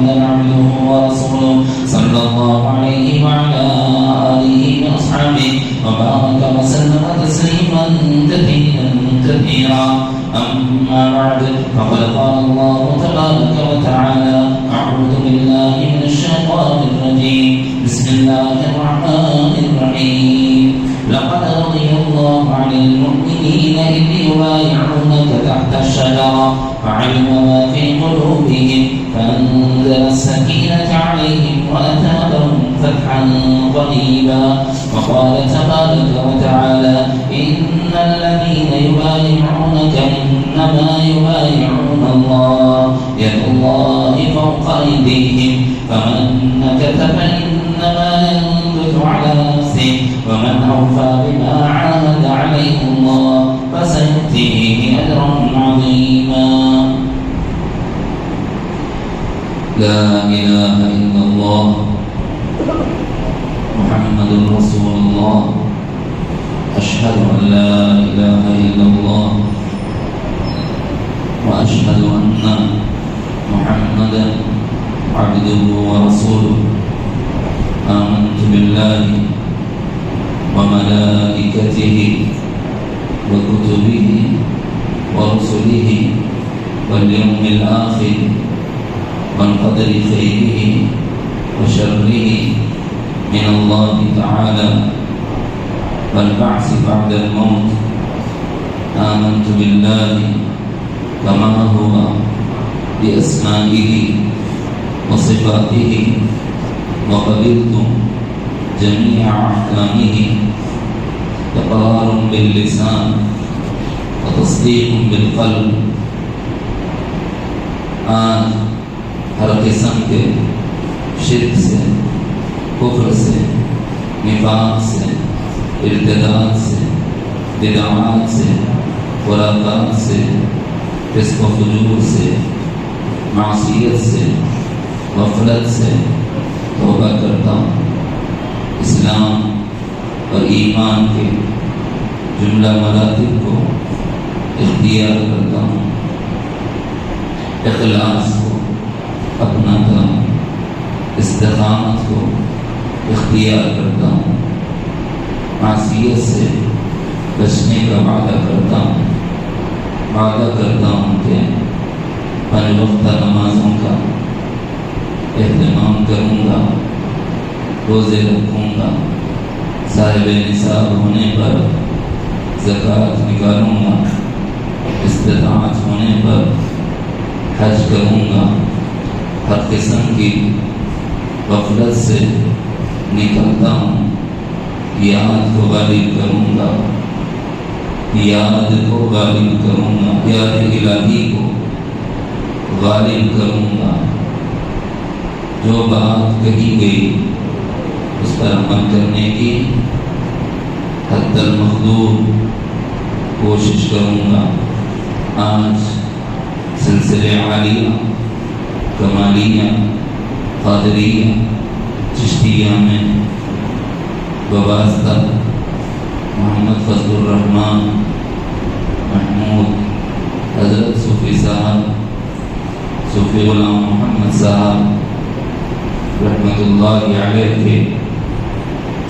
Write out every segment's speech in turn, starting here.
محمدا عبده ورسوله صلى الله عليه وعلى آله وأصحابه وبارك وسلم تسليما كثيرا أما بعد فقد قال الله تبارك وتعالى أعوذ بالله من الشيطان الرجيم بسم الله الرحمن الرحيم لقد رضي الله عن المؤمنين إذ يبايعونك تحت الشجرة فعلم ما في قلوبهم فأنزل السكينة عليهم وأثابهم فتحا قريبا وقال تبارك وتعالى إن الذين يبايعونك إنما يبايعون الله يد الله فوق أيديهم فمن نكث فإنما ينكث على نفسه ومن أوفى بما عاهد عليه الله فسيؤتيه أجرا عظيما لا إله إلا الله محمد رسول الله أشهد أن لا إله إلا الله وأشهد أن محمدا عبده ورسوله آمنت بالله وملائكته وكتبه ورسله واليوم الآخر والقدر خيره وشره من الله تعالى والبعث بعد الموت آمنت بالله كما هو بأسمائه وصفاته وقبلت جميع أحكامه إقرار باللسان وتصديق بالقلب آج ہر قسم کے شرک سے کفر سے نفاق سے ارتداد سے بدعات سے خرافات سے فسق و فجور سے معصیت سے غفلت سے توبہ کرتا ہوں اسلام اور ایمان کے جملہ مراتب کو اختیار کرتا ہوں اخلاص کو اپناتا ہوں استقامت کو اختیار کرتا ہوں معصیت سے بچنے کا وعدہ کرتا ہوں کہ پنج وقتہ نمازوں کا اہتمام کروں گا روزے رکھوں گا صاحب نصاب ہونے پر زکوٰۃ نکالوں گا استطاعت ہونے پر حج کروں گا ہر قسم کی غفلت سے نکلتا ہوں یاد کو غالب کروں گا یاد الہی کو غالب کروں گا جو بات کہی گئی اس پر عمل کرنے کی حد المقدور کوشش کروں گا آج سلسلے عالیہ کمالیہ قادریہ چشتیہ میں بواسطہ محمد فضل الرحمن محمود حضرت صوفی صاحب صوفی غلام محمد صاحب رحمۃ اللہ علیہ کے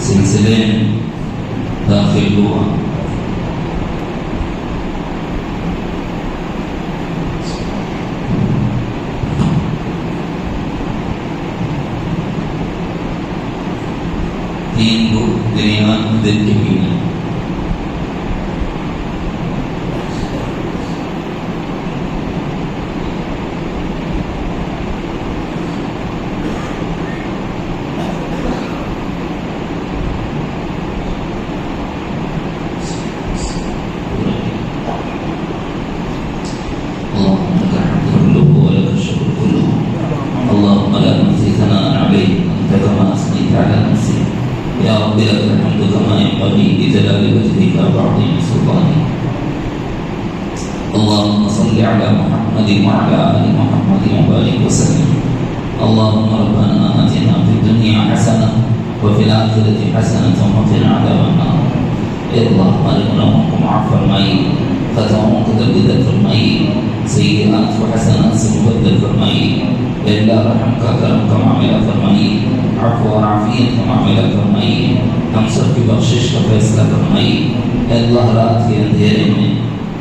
سلسلے میں داخل ہوا تین کو دنیا دل کے پینے اللهم صل على محمد وعلى آل محمد وبارك وسلم. اللهم ربنا آتنا في الدنيا حسنة وفي الآخرة حسنة وقنا عذاب النار. اے اللہ ہمارے گناہوں کو معاف فرمائی، خطاؤں کو درگزر فرمائی، سیئات و حسنات سے مبدل فرمائی. اے اللہ رحم کا کرم کا معاملہ فرمائیے، عفو اور عافیت کا معاملہ فرمائیے، ہم سب کی بخشش کا فیصلہ فرمائیے۔ اے اللہ رات کے اندھیرے میں،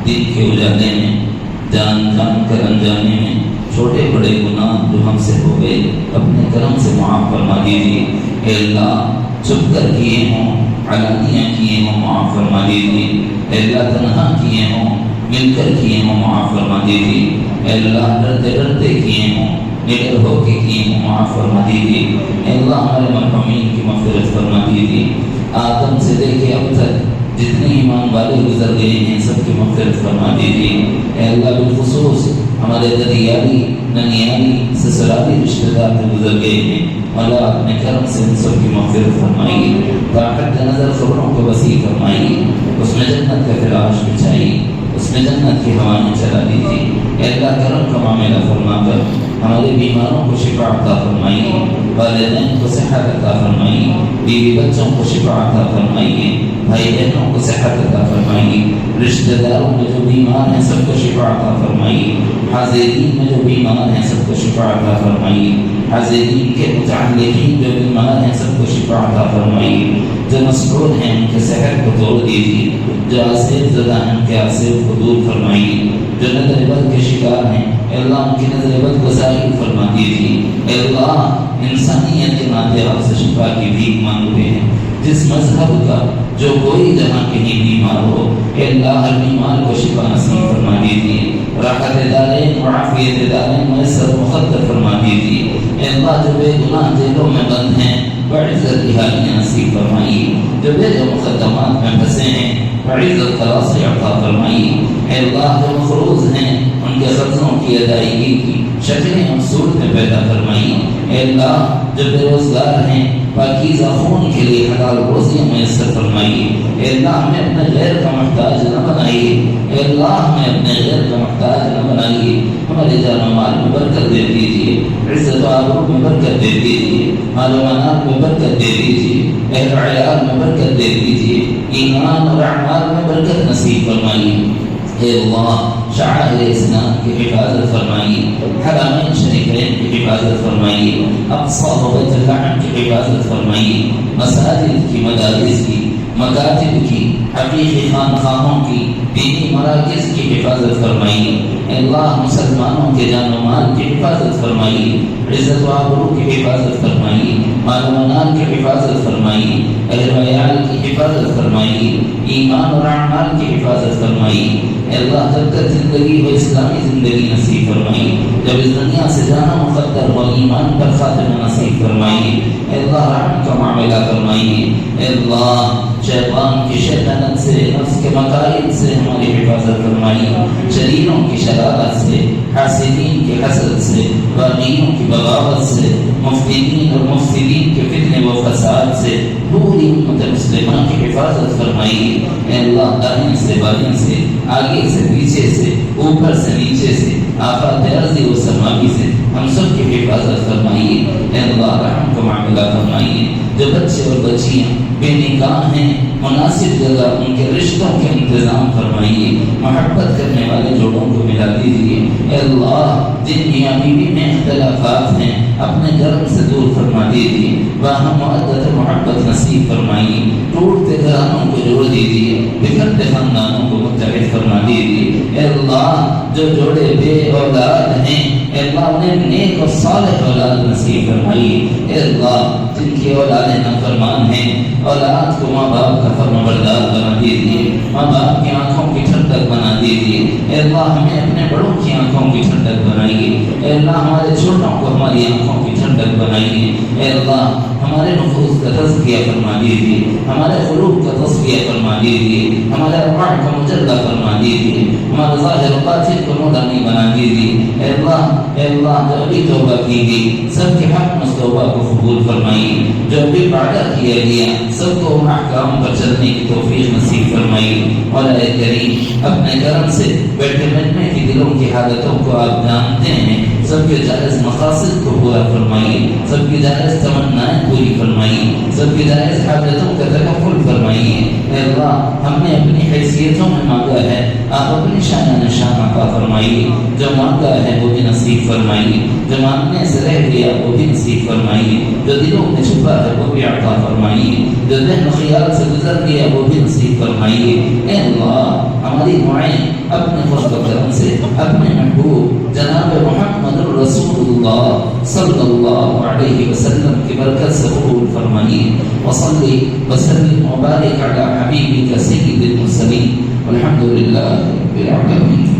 دن کے اجالے میں، جان جان کر انجانے میں چھوٹے بڑے گناہ جو ہم سے ہو گئے اپنے کرم سے معاف فرما دیجیے۔ اے اللہ چھپ کر کیے ہوں، علانیہ کیے ہوں، معاف فرما دیجیے۔ اے اللہ تنہا کیے ہوں، مل کر کیے ہوں، معاف فرما دیجیے۔ اے اللہ ڈرتے ڈرتے کیے ہوں، نڈر ہو کے کیے ہوں، معاف فرما دیجیے۔ اے اللہ ہمارے مرحومین کی مغفرت فرما دیجیے۔ آدم سے لے کے اب تک جتنے ایمان والے گزر گئے ہیں سب کی مغفرت فرما دیجیے۔ اے اللہ بالخصوص ہمارے دریالی، ننیالی، سسرالی رشتہ دار جو گزر گئے ہیں، اللہ اپنے کرم سے ان سب کی مغفرت فرمائیے۔ طاقت نظر خبروں کو وسیع فرمائیے، اس میں جنت کا فراش بچھائیے، اس میں جنت کی ہوائیں چلا دیجیے۔ اے اللہ کرم کا معاملہ فرما کر ہمارے بیماروں کو شفا عطا فرمائیے، والدین کو صحت عطا فرمائیے، بیوی بچوں کو شفا عطا فرمائیے، بھائی بہنوں کو صحت عطا فرمائیے، رشتہ داروں میں جو بیمار ہیں سب کو شفا عطا فرمائیے، حاضرین میں جو بیمار ہیں سب کو شفا عطا فرمائیے، حاضرین کے متعلقین جو بیمار ہیں سب کو شفا عطا فرمائیے، جو مسحور ہیں ان کے سحر کو توڑ دیجیے، جو آسیب زدہ ہیں ان کے آسیب کو دور فرمائیے، جو نظر بد کے شکار ہیں اے اللہ ان کی نظر بد کو ظاہر فرما دیجیے۔ اے اللہ انسانیت کے ناطے آپ سے شفا کی بھیک مانگتے ہیں، جس مذہب کا جو کوئی جہاں کہیں بیمار ہو اے اللہ ہر بیمار کو شفا نصیب فرما دیجیے، راحت دارین و عافیت دارین میسر مقدر فرما دیجیے۔ اے اللہ جو بے گناہ جیلوں میں بند ہیں بعزت رہائیاں نصیب فرمائیے، جو بے جو مقدمات میں پھنسے ہیں بعزت خلاص عطا فرمائیے۔ اے اللہ جو مفروض ہیں ان کے قرضوں کی ادائیگی کی شکلیں اور صورتیں پیدا فرمائیے۔ اے اللہ جو بے روزگار ہیں پاکیزہ خون کے لیے حلال روزیاں میسر فرمائیے۔ اے اللہ ہمیں اپنے غیر کا محتاج نہ بنائیے، اے اللہ ہمیں اپنے غیر کا محتاج نہ بنائیے، ہمارے جان و مال میں برکت دے دیجیے، عزت و آبرو میں برکت دے دیجیے، مال و منال میں برکت دے دیجیے، اہل و عیال میں برکت دے دیجیے، ایمان اور اعمال میں برکت نصیب فرمائیے۔ اے اللہ شعائر اسلام کی حفاظت فرمائیے، حرمین شریفین کی حفاظت فرمائیے، اقصی و بیت الحرام کی حفاظت فرمائیے، مساجد کی، مدارس کی، مکاتب کی، حقیقی خانقاہوں کی، دینی مراکز کی حفاظت فرمائیے۔ اے اللہ مسلمانوں کے جان و مال کی حفاظت فرمائیے، عزت و آبرو کی حفاظت فرمائیے، مال و منال کی حفاظت فرمائیے، اہل و عیال کی حفاظت فرمائیے، ایمان اور اعمال کی حفاظت فرمائیے۔ اے اللہ جب تک زندگی ہو اسلامی زندگی نصیب فرمائیے، جب اس دنیا سے جانا مقدر ہو ایمان پر خاتمہ نصیب فرمائیے۔ اے اللہ رحم کا معاملہ فرمائیے۔ اے اللہ شیطان کی شیطنت سے، نفس کے مکائد سے ہماری حفاظت فرمائیے، شریروں کی شرارت سے، حاسدین کے حسد سے، باغیوں کی بغاوت سے، مفتدین اور مفسدین کے فتنے و فساد سے پوری امت مسلمہ کی حفاظت فرمائیے۔ اے اللہ دائیں سے بائیں سے، آگے سے پیچھے سے، اوپر سے نیچے سے، آفات ارضی و سماوی سے ہم سب کی حفاظت فرمائیے۔ اے اللہ رحم کا معاملہ فرمائیے۔ جو بچے اور بچیاں بے نکاح ہیں مناسب جگہ ان کے رشتوں کے انتظام فرمائیے، محبت کرنے والے جوڑوں کو ملا دیجیے۔ اے اللہ جن میاں بیوی میں اختلافات ہیں اپنے گھروں سے دور فرما دیجیے، باہم مودت محبت نصیب فرمائیے، ٹوٹتے گھرانوں کو جوڑ دیجیے، بکھرتے خاندانوں کو متحد فرما دیجیے۔ اے اللہ جو جوڑے بے اولاد ہیں اے اللہ انہیں نیک اور صالح اولاد نصیب فرمائیے۔ اے اللہ جن کی اولادیں نافرمان ہیں اولاد کو ماں باپ کا فرمانبردار بنا دیجیے، ماں باپ کی آنکھوں کی ٹھنڈک بنا دیجیے۔ اے اللہ ہمیں اپنے بڑوں کی آنکھوں کی ٹھنڈک بنائیے۔ اے اللہ ہمارے چھوٹوں کو ہماری آنکھوں کی ٹھنڈک بنائیے۔ اے اللہ ہمارے نفوس کا تزکیہ فرما دیجیے، ہمارے قلوب کا تزکیہ فرما دیجیے، ہمارے ارواح کا مجردہ فرما دیجیے، ہمارے ظاہر و باطن کو نورانی بنا دیجیے۔ اے اللہ جو ابھی توبہ کی گئی سب کے حق میں توبہ کو قبول فرمائیے، جو ابھی وعدہ کیا گیا سب کو ان احکام پر چلنے کی توفیق نصیب فرمائیے۔ مولا کریم اپنے کرم سے بیٹھے بیٹھنے کی دلوں کی حالتوں کو آپ جانتے ہیں، سب کے جائز مقاصد کو پورا فرمائیے، سب کی جائز تمنائیں پوری فرمائیے، سب کی جائز حاجتوں کا تکفل فرمائیے۔ اے اللہ ہم نے اپنی حیثیتوں میں مانگا ہے، آپ اپنی شان نشان عطا فرمائیے، جو مانگا ہے وہ بھی نصیب فرمائیے، جو مانگنے سے رہ گیا وہ بھی نصیب فرمائیے، جو دلوں میں چھپا ہے وہ بھی عطا فرمائیے، جو ذہن خیال سے گزر گیا وہ بھی نصیب فرمائیے۔ اے اللہ ہماری دعائیں اپنے فضل و کرم سے اپنے محبوب جناب محمد رسول اللہ صلی اللہ علیہ وسلم کی برکت سے قبول فرمائیے۔ وصلی وسلم وبارک علی حبیبک سید المرسلین والحمد للہ رب العالمین۔